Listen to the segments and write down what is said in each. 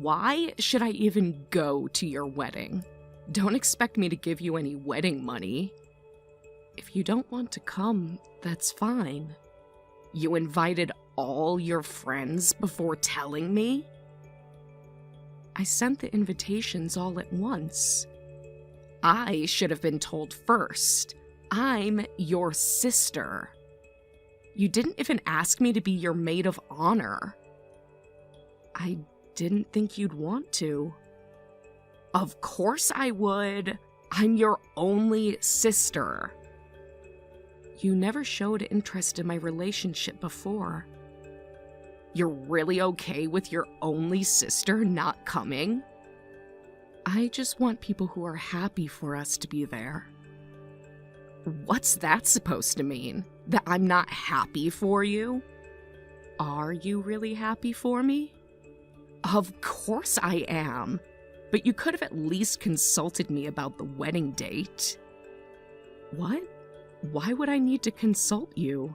Why should I even go to your wedding? Don't expect me to give you any wedding money. If you don't want to come, that's fine. You invited all your friends before telling me? I sent the invitations all at once. I should have been told first. I'm your sister. You didn't even ask me to be your maid of honor. I didn't think you'd want to. Of course I would. I'm your only sister. You never showed interest in my relationship before. You're really okay with your only sister not coming? I just want people who are happy for us to be there. What's that supposed to mean? That I'm not happy for you? Are you really happy for me? Of course I am. But you could have at least consulted me about the wedding date. What? Why would I need to consult you?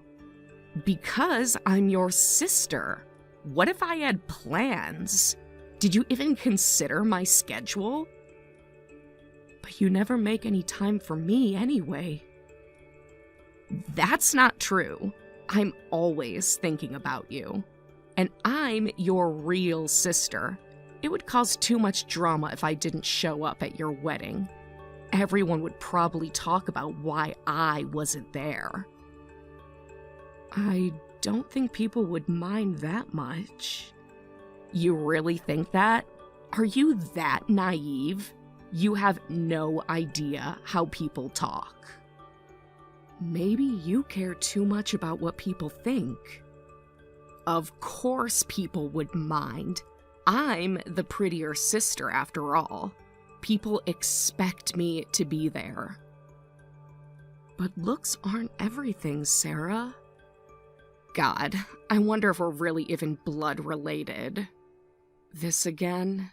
Because I'm your sister. What if I had plans? Did you even consider my schedule? But you never make any time for me anyway. That's not true. I'm always thinking about you. And I'm your real sister. It would cause too much drama if I didn't show up at your wedding. Everyone would probably talk about why I wasn't there. I don't think people would mind that much. You really think that? Are you that naive? You have no idea how people talk. Maybe you care too much about what people think. Of course people would mind. I'm the prettier sister after all. People expect me to be there. But looks aren't everything, Sarah. God, I wonder if we're really even blood related. This again?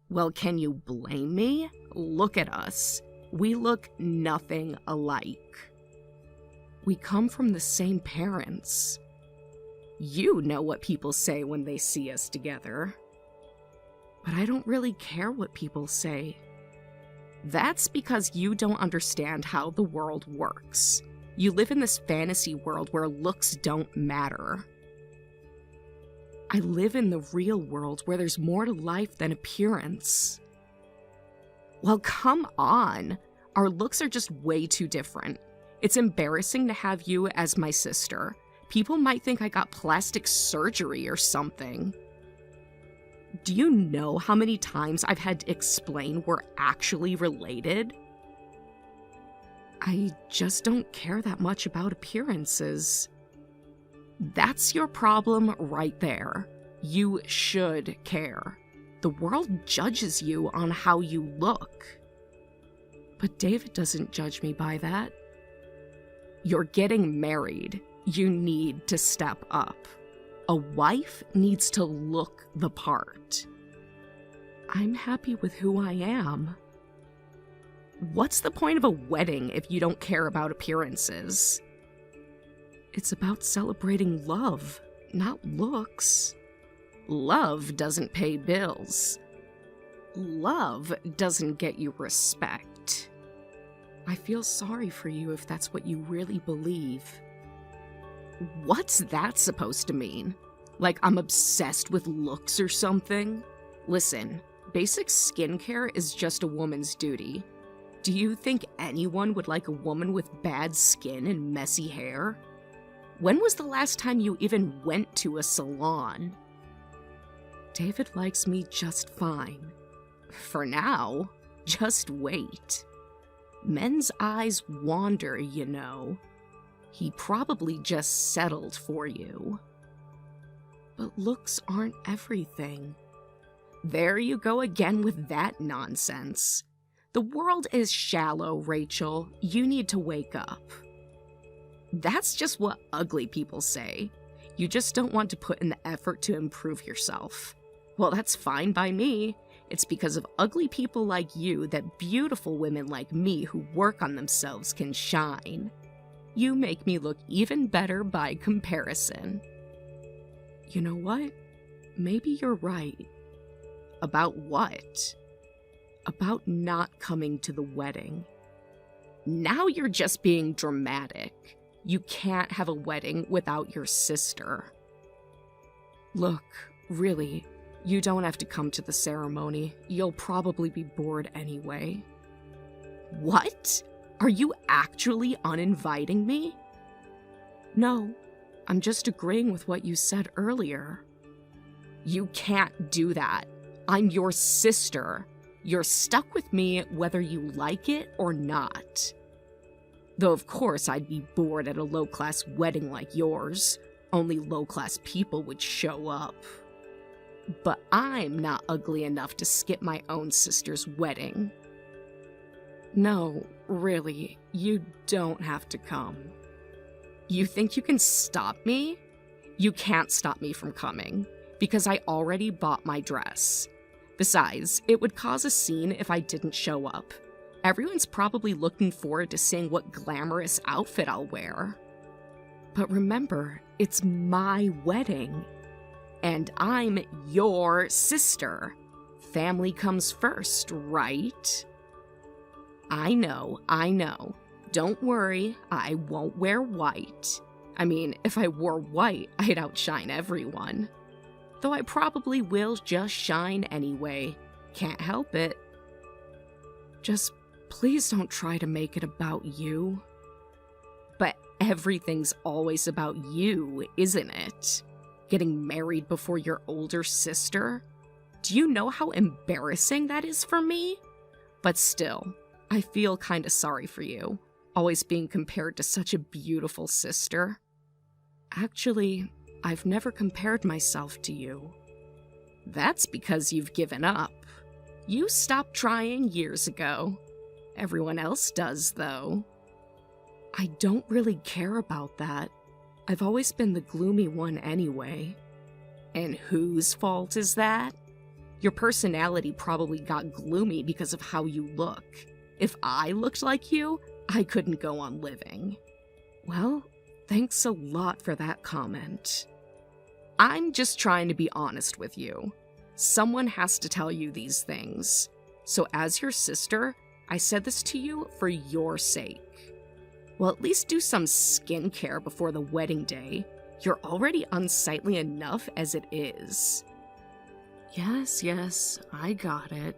Well, can you blame me? Look at us. We look nothing alike. We come from the same parents. You know what people say when they see us together. But I don't really care what people say. That's because you don't understand how the world works. You live in this fantasy world where looks don't matter. I live in the real world where there's more to life than appearance. Well, come on. Our looks are just way too different. It's embarrassing to have you as my sister. People might think I got plastic surgery or something. Do you know how many times I've had to explain we're actually related? I just don't care that much about appearances. That's your problem right there. You should care. The world judges you on how you look. But David doesn't judge me by that. You're getting married. You need to step up. A wife needs to look the part. I'm happy with who I am. What's the point of a wedding if you don't care about appearances? It's about celebrating love, not looks. Love doesn't pay bills. Love doesn't get you respect. I feel sorry for you if that's what you really believe. What's that supposed to mean? Like I'm obsessed with looks or something? Listen, basic skincare is just a woman's duty. Do you think anyone would like a woman with bad skin and messy hair? When was the last time you even went to a salon? David likes me just fine. For now, just wait. Men's eyes wander, you know. He probably just settled for you. But looks aren't everything. There you go again with that nonsense. The world is shallow, Rachel. You need to wake up. That's just what ugly people say. You just don't want to put in the effort to improve yourself. Well, that's fine by me. It's because of ugly people like you that beautiful women like me who work on themselves can shine. You make me look even better by comparison. You know what? Maybe you're right. About what? About not coming to the wedding. Now you're just being dramatic. You can't have a wedding without your sister. Look, really, you don't have to come to the ceremony. You'll probably be bored anyway. What? Are you actually uninviting me? No, I'm just agreeing with what you said earlier. You can't do that. I'm your sister. You're stuck with me whether you like it or not. Though of course I'd be bored at a low-class wedding like yours. Only low-class people would show up. But I'm not ugly enough to skip my own sister's wedding. No, really, you don't have to come. You think you can stop me? You can't stop me from coming, because I already bought my dress. Besides, it would cause a scene if I didn't show up. Everyone's probably looking forward to seeing what glamorous outfit I'll wear. But remember, it's my wedding. And I'm your sister. Family comes first, right? I know. Don't worry, I won't wear white. I mean, if I wore white, I'd outshine everyone. Though I probably will just shine anyway. Can't help it. Just please don't try to make it about you. But everything's always about you, isn't it? Getting married before your older sister? Do you know how embarrassing that is for me? But still, I feel kinda sorry for you, always being compared to such a beautiful sister. Actually, I've never compared myself to you. That's because you've given up. You stopped trying years ago. Everyone else does, though. I don't really care about that. I've always been the gloomy one anyway. And whose fault is that? Your personality probably got gloomy because of how you look. If I looked like you, I couldn't go on living. Well, thanks a lot for that comment. I'm just trying to be honest with you. Someone has to tell you these things. So as your sister, I said this to you for your sake. Well, at least do some skincare before the wedding day. You're already unsightly enough as it is. Yes, I got it.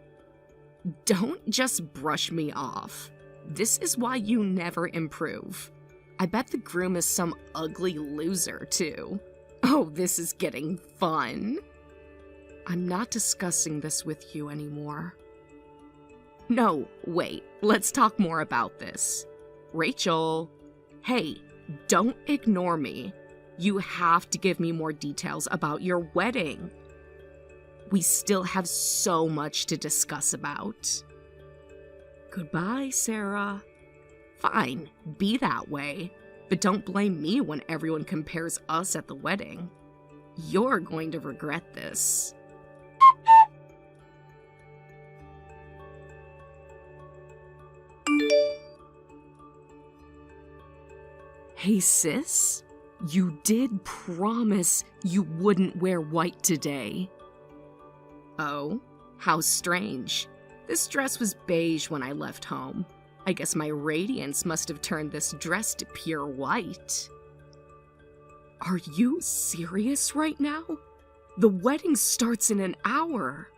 Don't just brush me off. This is why you never improve. I bet the groom is some ugly loser, too. Oh, this is getting fun. I'm not discussing this with you anymore. No, wait, let's talk more about this. Rachel, hey, don't ignore me. You have to give me more details about your wedding. We still have so much to discuss about. Goodbye, Sarah. Fine, be that way. But don't blame me when everyone compares us at the wedding. You're going to regret this. Hey, sis? You did promise you wouldn't wear white today. Oh, how strange. This dress was beige when I left home. I guess my radiance must have turned this dress to pure white. Are you serious right now? The wedding starts in an hour.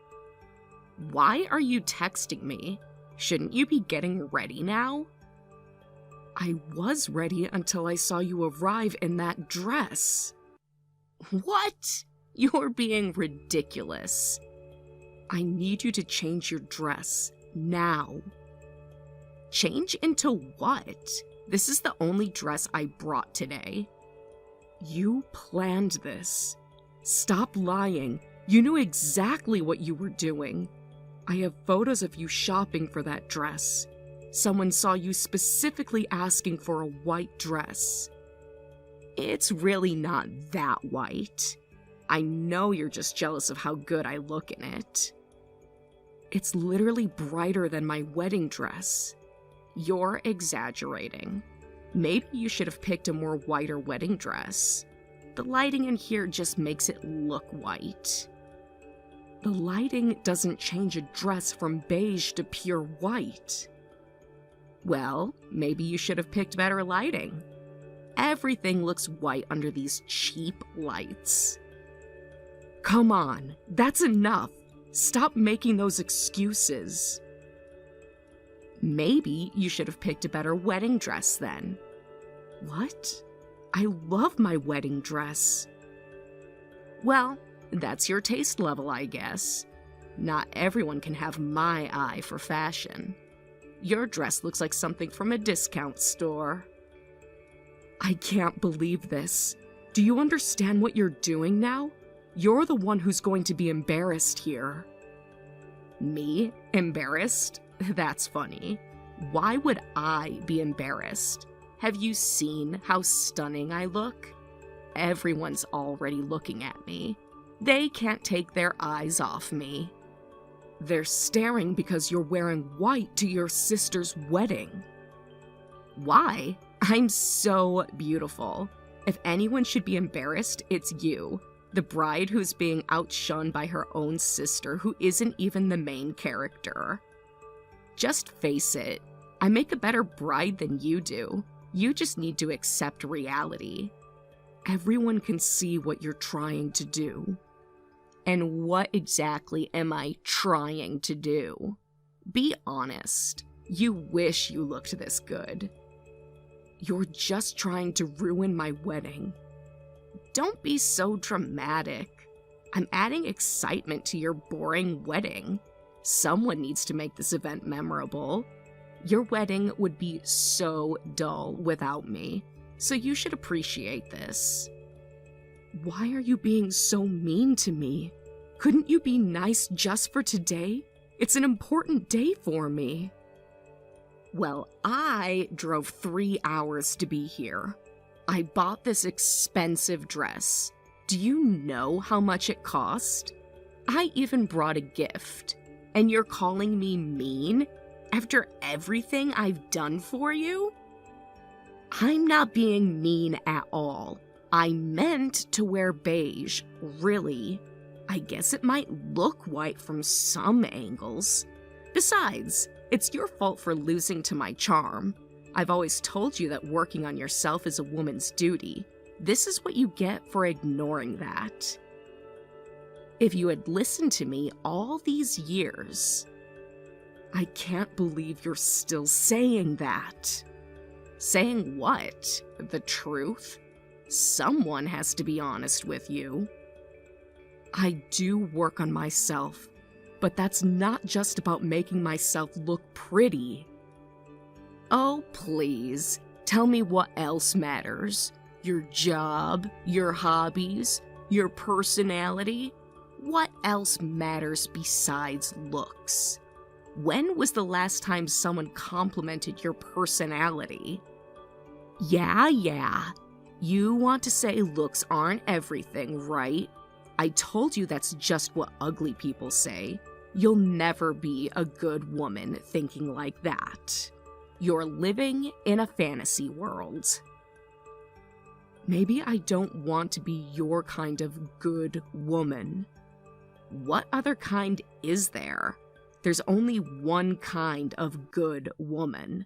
Why are you texting me? Shouldn't you be getting ready now? I was ready until I saw you arrive in that dress. What? You're being ridiculous. I need you to change your dress now. Change into what? This is the only dress I brought today. You planned this. Stop lying. You knew exactly what you were doing. I have photos of you shopping for that dress. Someone saw you specifically asking for a white dress. It's really not that white. I know you're just jealous of how good I look in it. It's literally brighter than my wedding dress. You're exaggerating. Maybe you should have picked a more whiter wedding dress. The lighting in here just makes it look white. The lighting doesn't change a dress from beige to pure white. Well, maybe you should have picked better lighting. Everything looks white under these cheap lights. Come on, that's enough. Stop making those excuses. Maybe you should have picked a better wedding dress then. What? I love my wedding dress. Well, that's your taste level, I guess. Not everyone can have my eye for fashion. Your dress looks like something from a discount store. I can't believe this. Do you understand what you're doing now? You're the one who's going to be embarrassed here. Me? Embarrassed? That's funny. Why would I be embarrassed? Have you seen how stunning I look? Everyone's already looking at me. They can't take their eyes off me. They're staring because you're wearing white to your sister's wedding. Why? I'm so beautiful. If anyone should be embarrassed, it's you, the bride who's being outshunned by her own sister who isn't even the main character. Just face it, I make a better bride than you do. You just need to accept reality. Everyone can see what you're trying to do. And what exactly am I trying to do? Be honest. You wish you looked this good. You're just trying to ruin my wedding. Don't be so dramatic. I'm adding excitement to your boring wedding. Someone needs to make this event memorable. Your wedding would be so dull without me, so you should appreciate this. Why are you being so mean to me? Couldn't you be nice just for today? It's an important day for me. Well, I drove 3 hours to be here. I bought this expensive dress. Do you know how much it cost? I even brought a gift. And you're calling me mean? After everything I've done for you? I'm not being mean at all. I meant to wear beige, really. I guess it might look white from some angles. Besides, it's your fault for losing to my charm. I've always told you that working on yourself is a woman's duty. This is what you get for ignoring that. If you had listened to me all these years... I can't believe you're still saying that. Saying what? The truth? Someone has to be honest with you. I do work on myself, but that's not just about making myself look pretty. Oh, please, tell me what else matters. Your job, your hobbies, your personality. What else matters besides looks? When was the last time someone complimented your personality? Yeah. You want to say looks aren't everything, right? I told you that's just what ugly people say. You'll never be a good woman thinking like that. You're living in a fantasy world. Maybe I don't want to be your kind of good woman. What other kind is there? There's only one kind of good woman.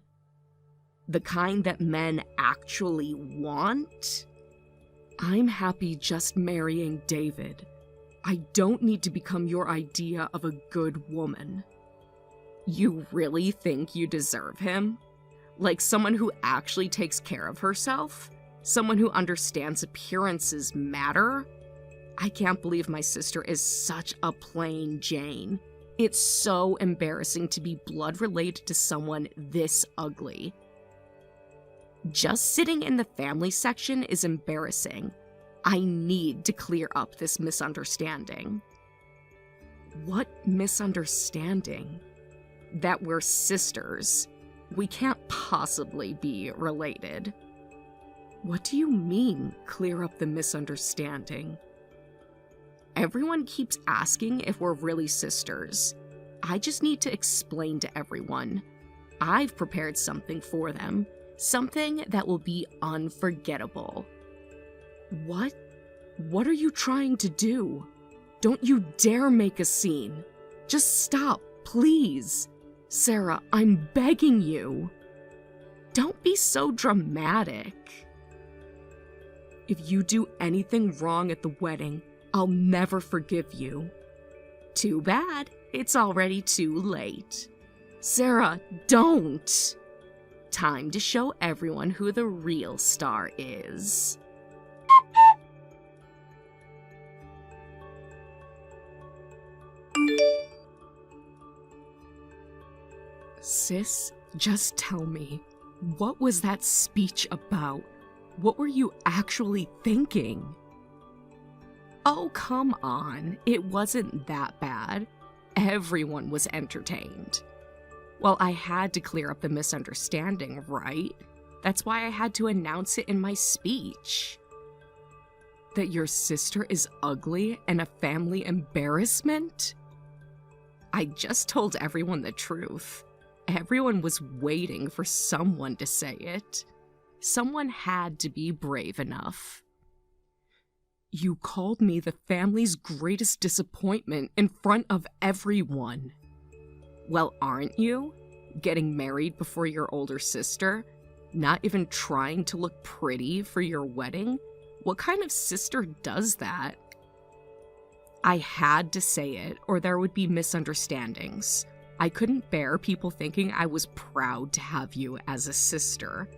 The kind that men actually want? I'm happy just marrying David. I don't need to become your idea of a good woman. You really think you deserve him? Like someone who actually takes care of herself? Someone who understands appearances matter? I can't believe my sister is such a plain Jane. It's so embarrassing to be blood related to someone this ugly. Just sitting in the family section is embarrassing. I need to clear up this misunderstanding. What misunderstanding? That we're sisters. We can't possibly be related. What do you mean, clear up the misunderstanding? Everyone keeps asking if we're really sisters. I just need to explain to everyone. I've prepared something for them. Something that will be unforgettable. What? What are you trying to do? Don't you dare make a scene. Just stop, please. Sarah, I'm begging you. Don't be so dramatic. If you do anything wrong at the wedding, I'll never forgive you. Too bad. It's already too late. Sarah, don't! Time to show everyone who the real star is. Sis, just tell me, what was that speech about? What were you actually thinking? Oh, come on. It wasn't that bad. Everyone was entertained. Well, I had to clear up the misunderstanding, right? That's why I had to announce it in my speech. That your sister is ugly and a family embarrassment? I just told everyone the truth. Everyone was waiting for someone to say it. Someone had to be brave enough. You called me the family's greatest disappointment in front of everyone. Well, aren't you? Getting married before your older sister? Not even trying to look pretty for your wedding? What kind of sister does that? I had to say it, or there would be misunderstandings. I couldn't bear people thinking I was proud to have you as a sister.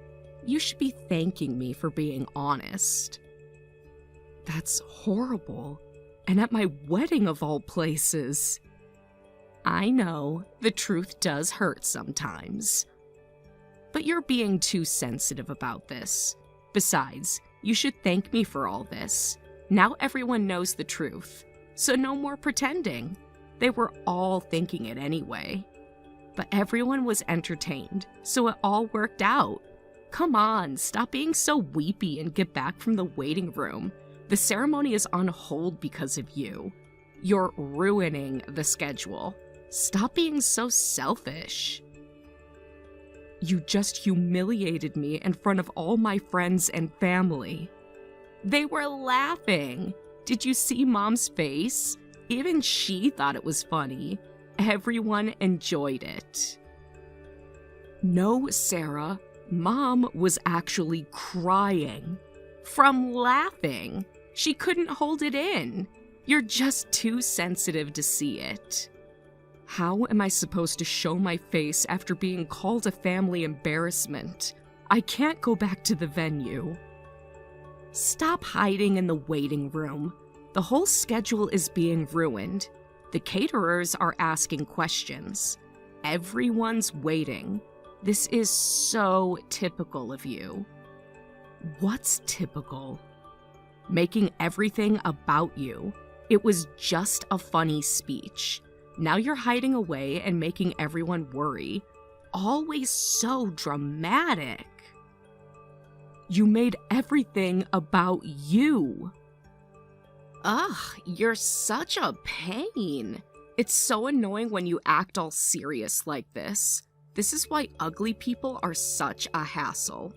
You should be thanking me for being honest. That's horrible. And at my wedding of all places. I know, the truth does hurt sometimes. But you're being too sensitive about this. Besides, you should thank me for all this. Now everyone knows the truth, so no more pretending. They were all thinking it anyway. But everyone was entertained, so it all worked out. Come on, stop being so weepy and get back from the waiting room. The ceremony is on hold because of you. You're ruining the schedule. Stop being so selfish. You just humiliated me in front of all my friends and family. They were laughing. Did you see Mom's face? Even she thought it was funny. Everyone enjoyed it. No, Sarah. Mom was actually crying. From laughing. She couldn't hold it in. You're just too sensitive to see it. How am I supposed to show my face after being called a family embarrassment? I can't go back to the venue. Stop hiding in the waiting room. The whole schedule is being ruined. The caterers are asking questions. Everyone's waiting. This is so typical of you. What's typical? Making everything about you. It was just a funny speech. Now you're hiding away and making everyone worry. Always so dramatic. You made everything about you. Ugh, you're such a pain. It's so annoying when you act all serious like this. This is why ugly people are such a hassle.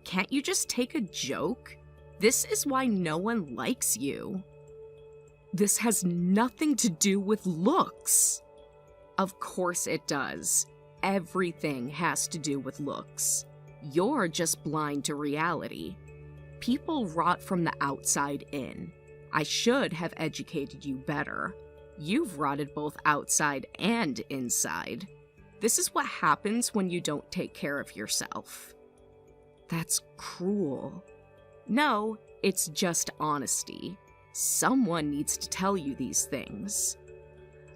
Can't you just take a joke? This is why no one likes you. This has nothing to do with looks. Of course it does. Everything has to do with looks. You're just blind to reality. People rot from the outside in. I should have educated you better. You've rotted both outside and inside. This is what happens when you don't take care of yourself. That's cruel. No, it's just honesty. Someone needs to tell you these things.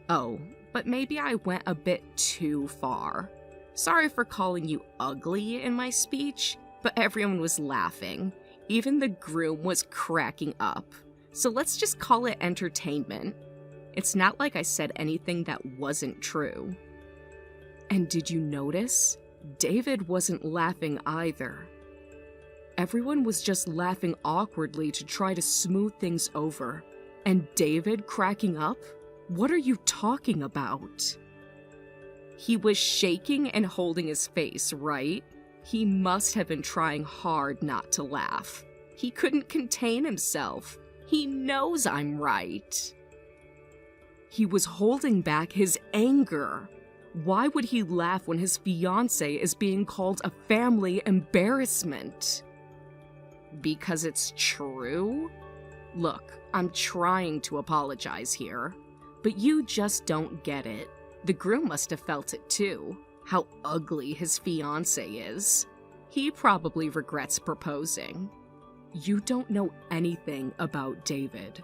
Oh, but maybe I went a bit too far. Sorry for calling you ugly in my speech, but everyone was laughing. Even the groom was cracking up. So let's just call it entertainment. It's not like I said anything that wasn't true. And did you notice? David wasn't laughing either. Everyone was just laughing awkwardly to try to smooth things over. And David cracking up? What are you talking about? He was shaking and holding his face, right? He must have been trying hard not to laugh. He couldn't contain himself. He knows I'm right. He was holding back his anger. Why would he laugh when his fiancée is being called a family embarrassment? Because it's true? Look, I'm trying to apologize here, but you just don't get it. The groom must have felt it too, how ugly his fiancée is. He probably regrets proposing. You don't know anything about David.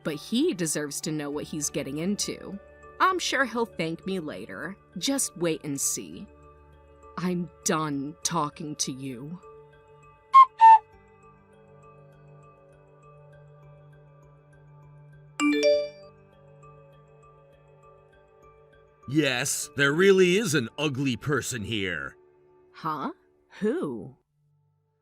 But he deserves to know what he's getting into. I'm sure he'll thank me later. Just wait and see. I'm done talking to you. Yes, there really is an ugly person here. Huh? Who?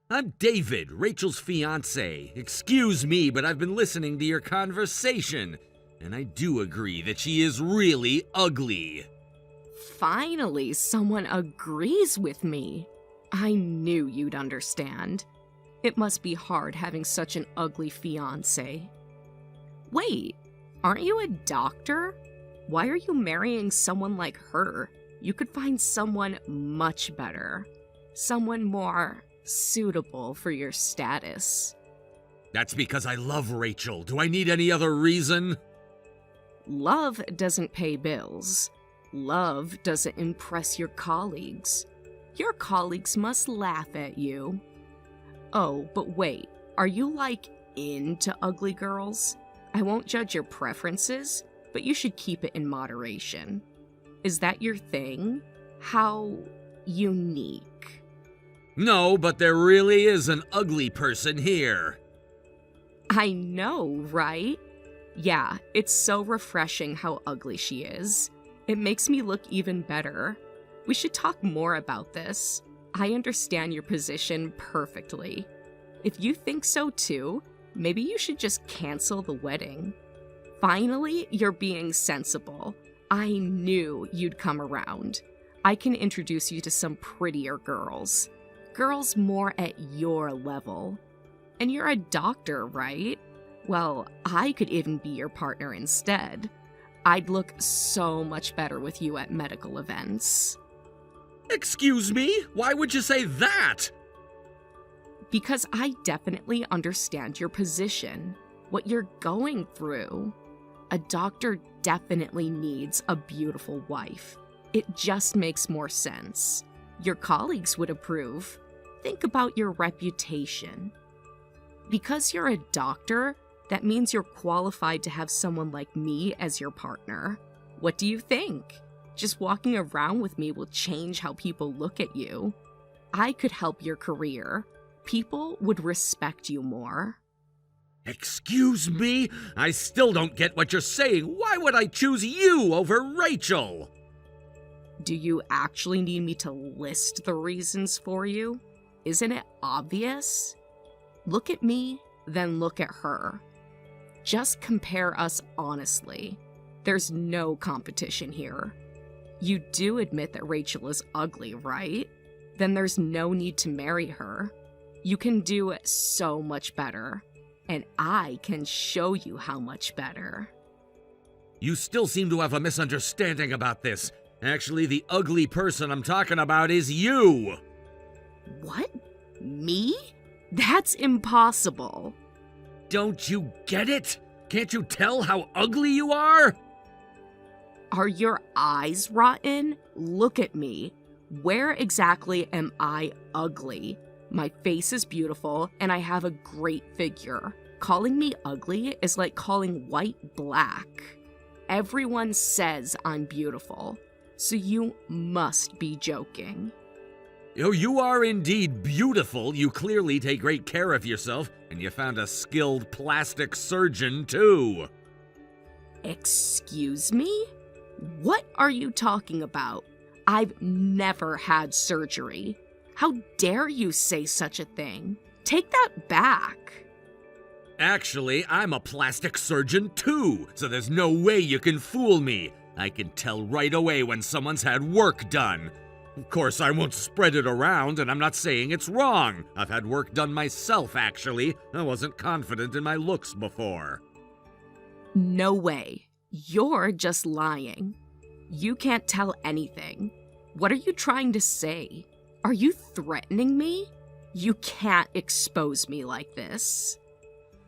I'm David, Rachel's fiancé. Excuse me, but I've been listening to your conversation, and I do agree that she is really ugly. Finally, someone agrees with me. I knew you'd understand. It must be hard having such an ugly fiancé. Wait, aren't you a doctor? Why are you marrying someone like her? You could find someone much better. Someone more suitable for your status. That's because I love Rachel. Do I need any other reason? Love doesn't pay bills. Love doesn't impress your colleagues. Your colleagues must laugh at you. Oh, but wait, are you into ugly girls? I won't judge your preferences, but you should keep it in moderation. Is that your thing? How unique. No, but there really is an ugly person here. I know, right? Yeah, it's so refreshing how ugly she is. It makes me look even better. We should talk more about this. I understand your position perfectly. If you think so too, maybe you should just cancel the wedding. Finally, you're being sensible. I knew you'd come around. I can introduce you to some prettier girls. Girls more at your level. And you're a doctor, right? Well, I could even be your partner instead. I'd look so much better with you at medical events. Excuse me? Why would you say that? Because I definitely understand your position, what you're going through. A doctor definitely needs a beautiful wife. It just makes more sense. Your colleagues would approve. Think about your reputation. Because you're a doctor, that means you're qualified to have someone like me as your partner. What do you think? Just walking around with me will change how people look at you. I could help your career. People would respect you more. Excuse me? I still don't get what you're saying. Why would I choose you over Rachel? Do you actually need me to list the reasons for you? Isn't it obvious? Look at me, then look at her. Just compare us honestly. There's no competition here. You do admit that Rachel is ugly, right? Then there's no need to marry her. You can do so much better, and I can show you how much better. You still seem to have a misunderstanding about this. Actually, the ugly person I'm talking about is you. What? Me? That's impossible. Don't you get it? Can't you tell how ugly you are? Are your eyes rotten? Look at me. Where exactly am I ugly? My face is beautiful, and I have a great figure. Calling me ugly is like calling white black. Everyone says I'm beautiful, so you must be joking. Oh, you are indeed beautiful. You clearly take great care of yourself, and you found a skilled plastic surgeon, too. Excuse me? What are you talking about? I've never had surgery. How dare you say such a thing? Take that back. Actually, I'm a plastic surgeon, too, so there's no way you can fool me. I can tell right away when someone's had work done. Of course, I won't spread it around, and I'm not saying it's wrong. I've had work done myself, actually. I wasn't confident in my looks before. No way. You're just lying. You can't tell anything. What are you trying to say? Are you threatening me? You can't expose me like this.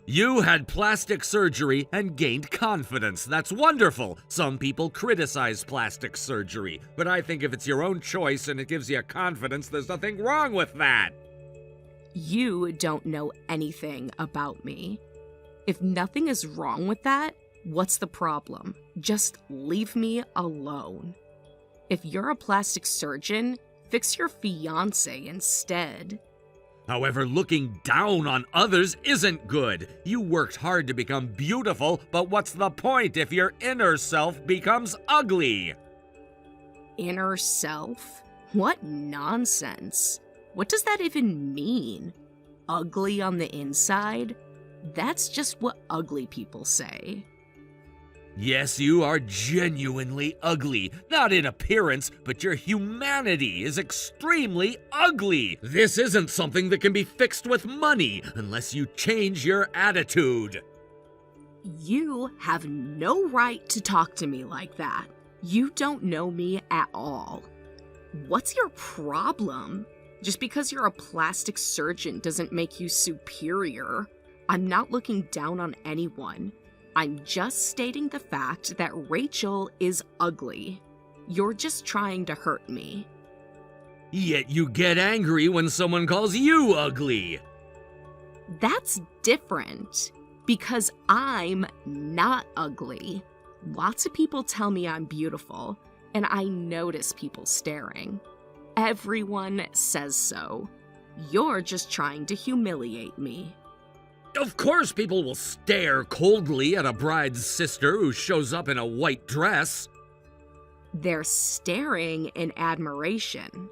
You had plastic surgery and gained confidence. That's wonderful. Some people criticize plastic surgery, but I think if it's your own choice and it gives you confidence, there's nothing wrong with that. You don't know anything about me. If nothing is wrong with that, what's the problem? Just leave me alone. If you're a plastic surgeon, fix your fiancé instead. However, looking down on others isn't good. You worked hard to become beautiful, but what's the point if your inner self becomes ugly? Inner self? What nonsense. What does that even mean? Ugly on the inside? That's just what ugly people say. Yes, you are genuinely ugly. Not in appearance, but your humanity is extremely ugly. This isn't something that can be fixed with money unless you change your attitude. You have no right to talk to me like that. You don't know me at all. What's your problem? Just because you're a plastic surgeon doesn't make you superior. I'm not looking down on anyone. I'm just stating the fact that Rachel is ugly. You're just trying to hurt me. Yet you get angry when someone calls you ugly. That's different, because I'm not ugly. Lots of people tell me I'm beautiful, and I notice people staring. Everyone says so. You're just trying to humiliate me. Of course people will stare coldly at a bride's sister who shows up in a white dress. They're staring in admiration.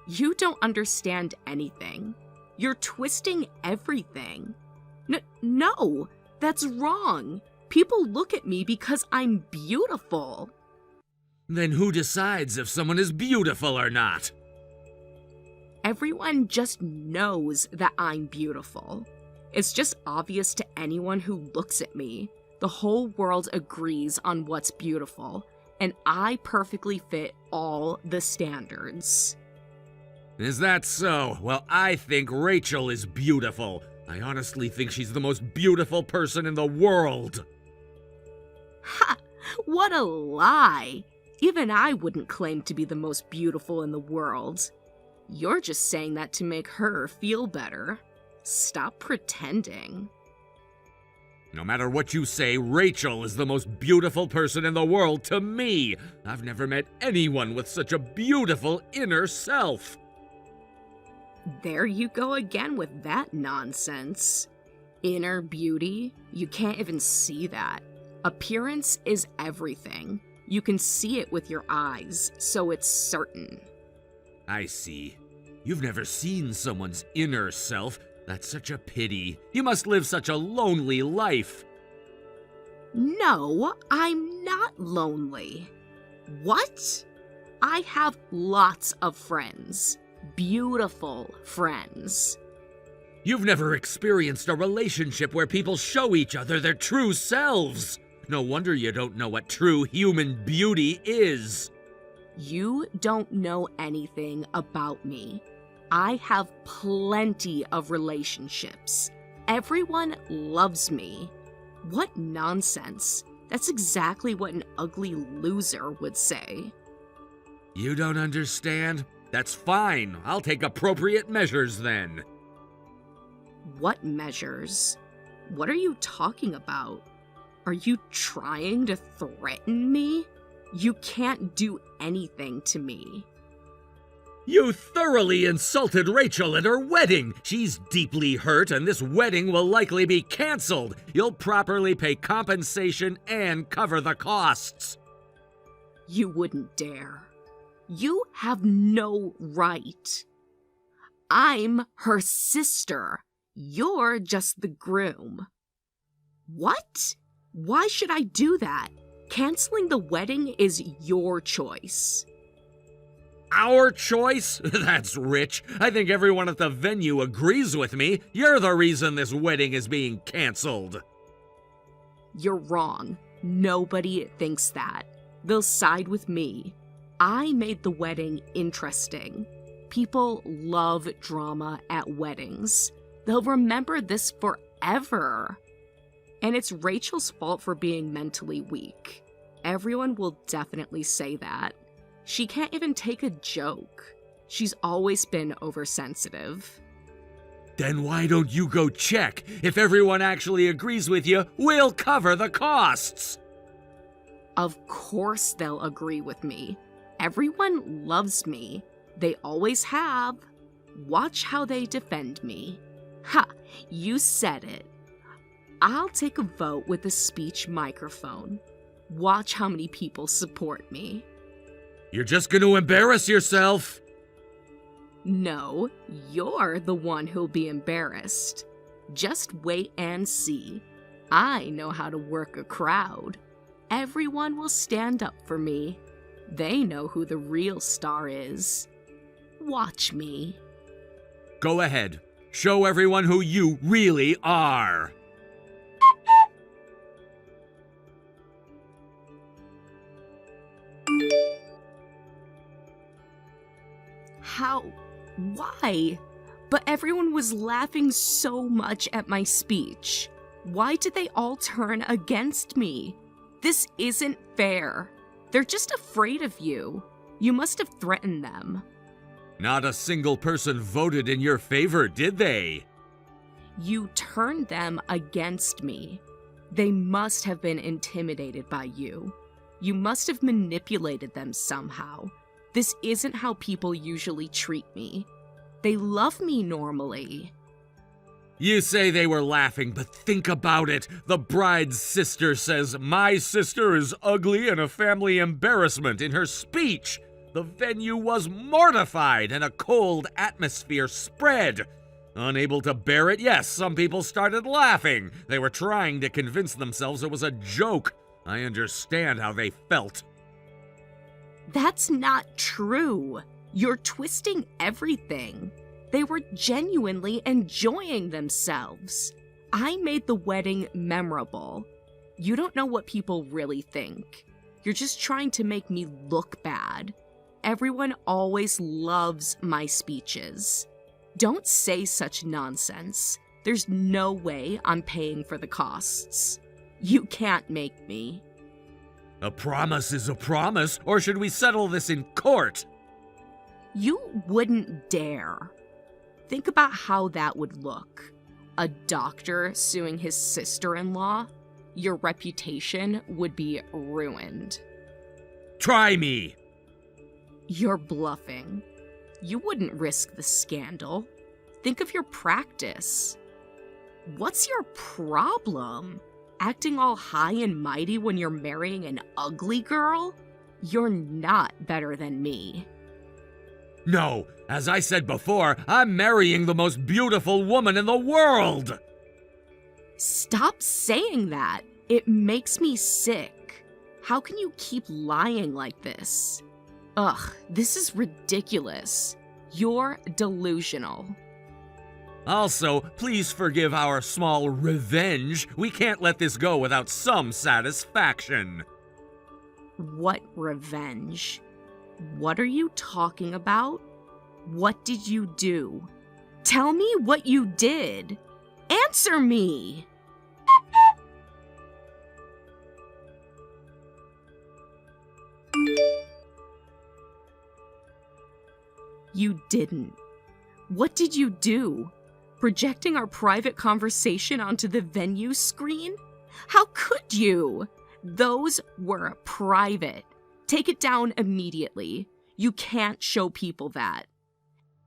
You don't understand anything. You're twisting everything. No, that's wrong. People look at me because I'm beautiful. Then who decides if someone is beautiful or not? Everyone just knows that I'm beautiful. It's just obvious to anyone who looks at me. The whole world agrees on what's beautiful, and I perfectly fit all the standards. Is that so? Well, I think Rachel is beautiful. I honestly think she's the most beautiful person in the world. Ha! What a lie! Even I wouldn't claim to be the most beautiful in the world. You're just saying that to make her feel better. Stop pretending. No matter what you say, Rachel is the most beautiful person in the world to me. I've never met anyone with such a beautiful inner self. There you go again with that nonsense. Inner beauty? You can't even see that. Appearance is everything. You can see it with your eyes, so it's certain. I see. You've never seen someone's inner self. That's such a pity. You must live such a lonely life. No, I'm not lonely. What? I have lots of friends. Beautiful friends. You've never experienced a relationship where people show each other their true selves. No wonder you don't know what true human beauty is. You don't know anything about me. I have plenty of relationships. Everyone loves me. What nonsense. That's exactly what an ugly loser would say. You don't understand? That's fine. I'll take appropriate measures then. What measures? What are you talking about? Are you trying to threaten me? You can't do anything to me. You thoroughly insulted Rachel at her wedding. She's deeply hurt, and this wedding will likely be canceled. You'll properly pay compensation and cover the costs. You wouldn't dare. You have no right. I'm her sister. You're just the groom. What? Why should I do that? Canceling the wedding is your choice. Our choice? That's rich. I think everyone at the venue agrees with me. You're the reason this wedding is being canceled. You're wrong. Nobody thinks that. They'll side with me. I made the wedding interesting. People love drama at weddings. They'll remember this forever. And it's Rachel's fault for being mentally weak. Everyone will definitely say that. She can't even take a joke. She's always been oversensitive. Then why don't you go check? If everyone actually agrees with you, we'll cover the costs. Of course they'll agree with me. Everyone loves me. They always have. Watch how they defend me. Ha! You said it. I'll take a vote with a speech microphone. Watch how many people support me. You're just going to embarrass yourself. No, you're the one who'll be embarrassed. Just wait and see. I know how to work a crowd. Everyone will stand up for me. They know who the real star is. Watch me. Go ahead. Show everyone who you really are. How? Why? But everyone was laughing so much at my speech. Why did they all turn against me? This isn't fair. They're just afraid of you. You must have threatened them. Not a single person voted in your favor, did they? You turned them against me. They must have been intimidated by you. You must have manipulated them somehow. This isn't how people usually treat me. They love me normally. You say they were laughing, but think about it. The bride's sister says, "My sister is ugly and a family embarrassment" in her speech. The venue was mortified and a cold atmosphere spread. Unable to bear it, yes, some people started laughing. They were trying to convince themselves it was a joke. I understand how they felt. That's not true. You're twisting everything. They were genuinely enjoying themselves. I made the wedding memorable. You don't know what people really think. You're just trying to make me look bad. Everyone always loves my speeches. Don't say such nonsense. There's no way I'm paying for the costs. You can't make me. A promise is a promise, or should we settle this in court? You wouldn't dare. Think about how that would look. A doctor suing his sister-in-law? Your reputation would be ruined. Try me! You're bluffing. You wouldn't risk the scandal. Think of your practice. What's your problem? Acting all high and mighty when you're marrying an ugly girl? You're not better than me. No, as I said before, I'm marrying the most beautiful woman in the world! Stop saying that. It makes me sick. How can you keep lying like this? Ugh, this is ridiculous. You're delusional. Also, please forgive our small revenge. We can't let this go without some satisfaction. What revenge? What are you talking about? What did you do? Tell me what you did. Answer me! You didn't. What did you do? Projecting our private conversation onto the venue screen? How could you? Those were private. Take it down immediately. You can't show people that.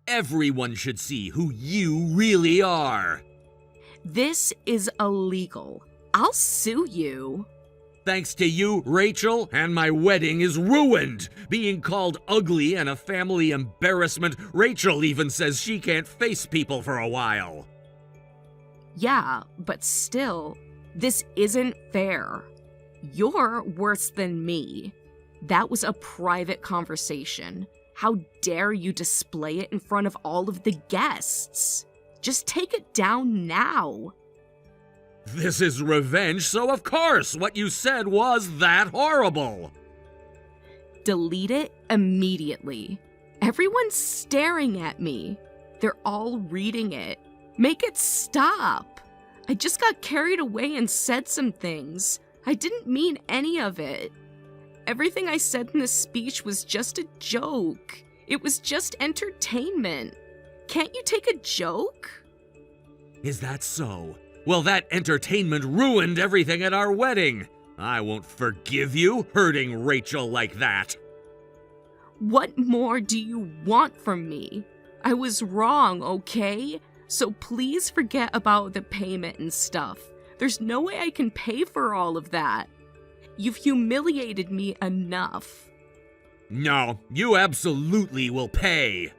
Everyone should see who you really are. This is illegal. I'll sue you. Thanks to you, Rachel, and my wedding is ruined. Being called ugly and a family embarrassment, Rachel even says she can't face people for a while. Yeah, but still, this isn't fair. You're worse than me. That was a private conversation. How dare you display it in front of all of the guests? Just take it down now. This is revenge, so of course what you said was that horrible. Delete it immediately. Everyone's staring at me. They're all reading it. Make it stop. I just got carried away and said some things. I didn't mean any of it. Everything I said in this speech was just a joke. It was just entertainment. Can't you take a joke? Is that so? Well, that entertainment ruined everything at our wedding. I won't forgive you hurting Rachel like that. What more do you want from me? I was wrong, okay? So please forget about the payment and stuff. There's no way I can pay for all of that. You've humiliated me enough. No, you absolutely will pay.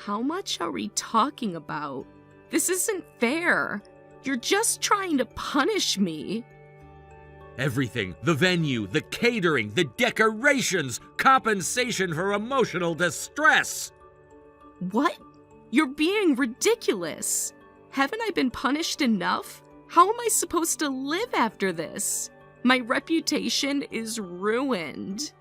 How much are we talking about? This isn't fair. You're just trying to punish me. Everything, the venue, the catering, the decorations, compensation for emotional distress. What? You're being ridiculous. Haven't I been punished enough? How am I supposed to live after this? My reputation is ruined.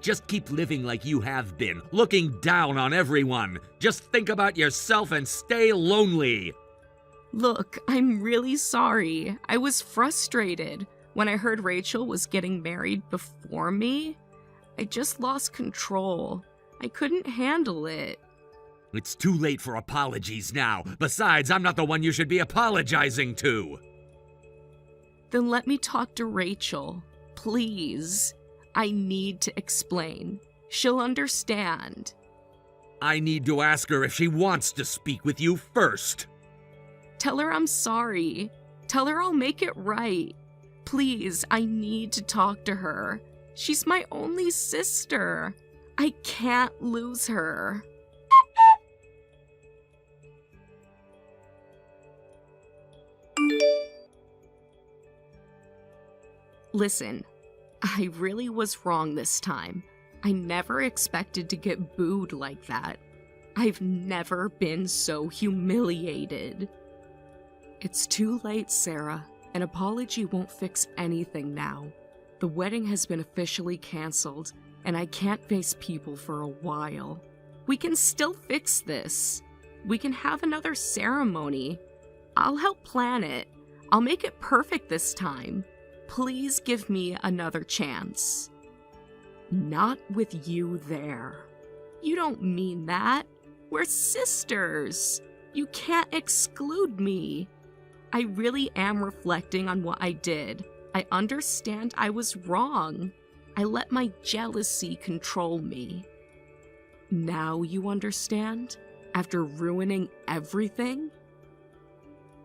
Just keep living like you have been, looking down on everyone. Just think about yourself and stay lonely. Look, I'm really sorry. I was frustrated when I heard Rachel was getting married before me. I just lost control. I couldn't handle it. It's too late for apologies now. Besides, I'm not the one you should be apologizing to. Then let me talk to Rachel, please. I need to explain. She'll understand. I need to ask her if she wants to speak with you first. Tell her I'm sorry. Tell her I'll make it right. Please, I need to talk to her. She's my only sister. I can't lose her. Listen, I really was wrong this time. I never expected to get booed like that. I've never been so humiliated. It's too late, Sarah. An apology won't fix anything now. The wedding has been officially canceled, and I can't face people for a while. We can still fix this. We can have another ceremony. I'll help plan it. I'll make it perfect this time. Please give me another chance. Not with you there. You don't mean that. We're sisters. You can't exclude me. I really am reflecting on what I did. I understand I was wrong. I let my jealousy control me. Now you understand? After ruining everything?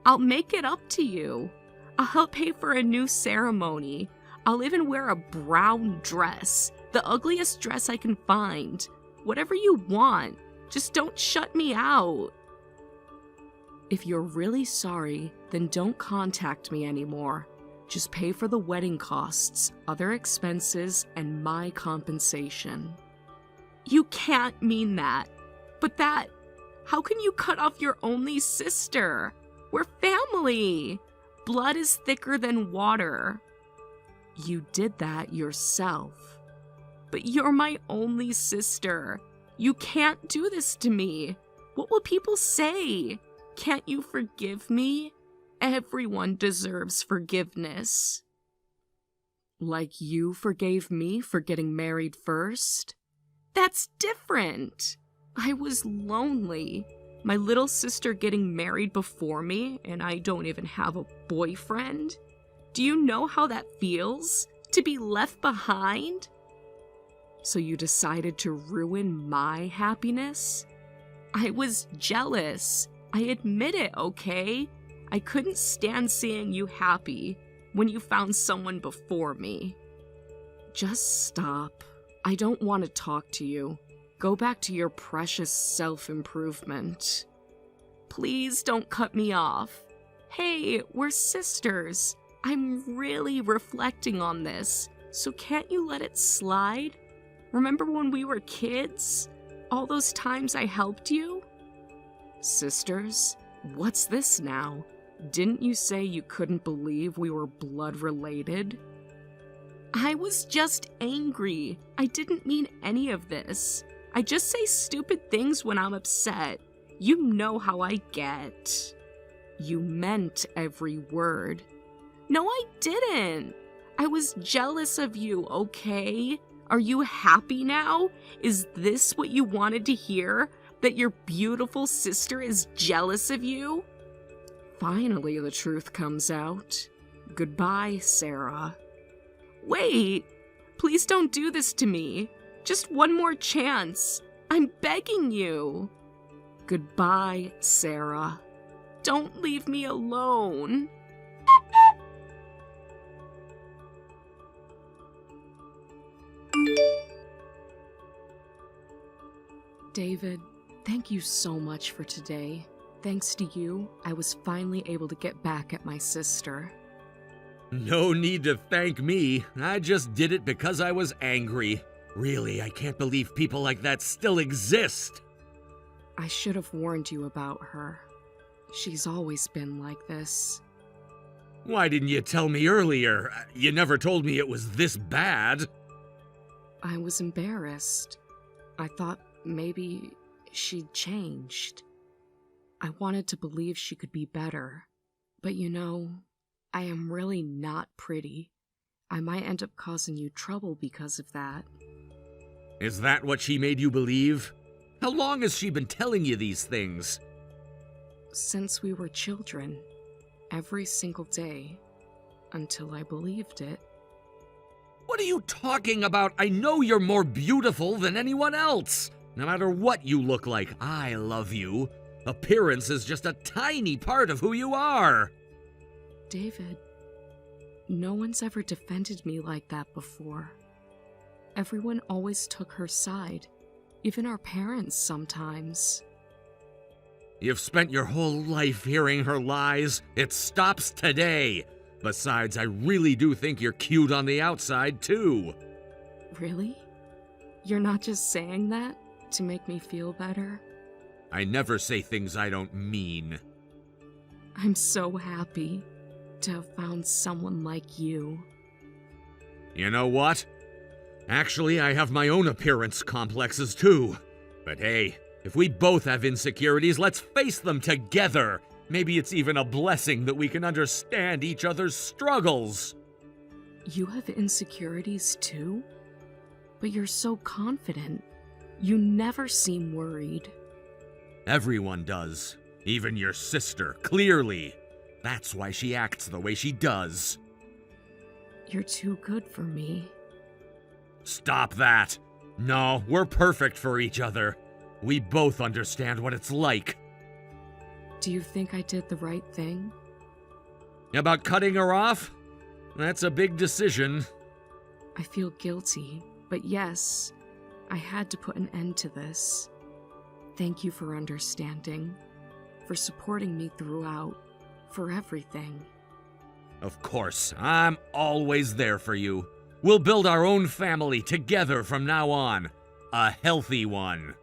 I'll make it up to you. I'll help pay for a new ceremony. I'll even wear a brown dress, the ugliest dress I can find. Whatever you want, just don't shut me out. If you're really sorry, then don't contact me anymore. Just pay for the wedding costs, other expenses, and my compensation. You can't mean that. But how can you cut off your only sister? We're family. Blood is thicker than water. You did that yourself. But you're my only sister. You can't do this to me. What will people say? Can't you forgive me? Everyone deserves forgiveness. Like you forgave me for getting married first? That's different. I was lonely. My little sister getting married before me, and I don't even have a boyfriend? Do you know how that feels? To be left behind? So you decided to ruin my happiness? I was jealous. I admit it, okay? I couldn't stand seeing you happy when you found someone before me. Just stop. I don't want to talk to you. Go back to your precious self-improvement. Please don't cut me off. Hey, we're sisters. I'm really reflecting on this, so can't you let it slide? Remember when we were kids? All those times I helped you? Sisters? What's this now? Didn't you say you couldn't believe we were blood related? I was just angry. I didn't mean any of this. I just say stupid things when I'm upset. You know how I get. You meant every word. No, I didn't. I was jealous of you, okay? Are you happy now? Is this what you wanted to hear? That your beautiful sister is jealous of you? Finally, the truth comes out. Goodbye, Sarah. Wait! Please don't do this to me. Just one more chance. I'm begging you. Goodbye, Sarah. Don't leave me alone. David, thank you so much for today. Thanks to you, I was finally able to get back at my sister. No need to thank me. I just did it because I was angry. Really, I can't believe people like that still exist. I should have warned you about her. She's always been like this. Why didn't you tell me earlier? You never told me it was this bad. I was embarrassed. I thought maybe she'd changed. I wanted to believe she could be better. But you know, I am really not pretty. I might end up causing you trouble because of that. Is that what she made you believe? How long has she been telling you these things? Since we were children. Every single day. Until I believed it. What are you talking about? I know you're more beautiful than anyone else. No matter what you look like, I love you. Appearance is just a tiny part of who you are. David, no one's ever defended me like that before. Everyone always took her side. Even our parents sometimes. You've spent your whole life hearing her lies. It stops today. Besides, I really do think you're cute on the outside, too. Really? You're not just saying that to make me feel better? I never say things I don't mean. I'm so happy to have found someone like you. You know what? Actually, I have my own appearance complexes, too. But hey, if we both have insecurities, let's face them together. Maybe it's even a blessing that we can understand each other's struggles. You have insecurities too? But you're so confident. You never seem worried. Everyone does. Even your sister, clearly. That's why she acts the way she does. You're too good for me. Stop that. No, we're perfect for each other. We both understand what it's like. Do you think I did the right thing? About cutting her off? That's a big decision. I feel guilty, but yes, I had to put an end to this. Thank you for understanding, for supporting me throughout, for everything. Of course, I'm always there for you. We'll build our own family together from now on. A healthy one.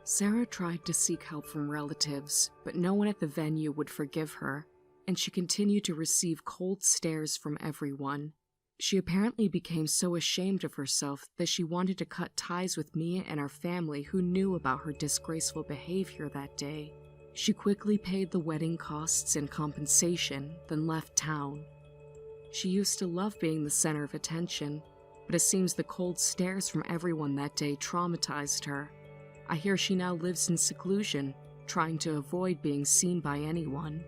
Sarah tried to seek help from relatives, but no one at the venue would forgive her, and she continued to receive cold stares from everyone. She apparently became so ashamed of herself that she wanted to cut ties with me and our family who knew about her disgraceful behavior that day. She quickly paid the wedding costs and compensation, then left town. She used to love being the center of attention, but it seems the cold stares from everyone that day traumatized her. I hear she now lives in seclusion, trying to avoid being seen by anyone.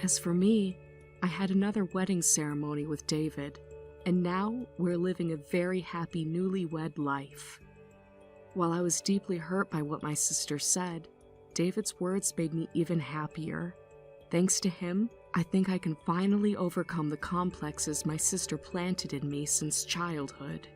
As for me, I had another wedding ceremony with David, and now we're living a very happy newlywed life. While I was deeply hurt by what my sister said, David's words made me even happier. Thanks to him, I think I can finally overcome the complexes my sister planted in me since childhood.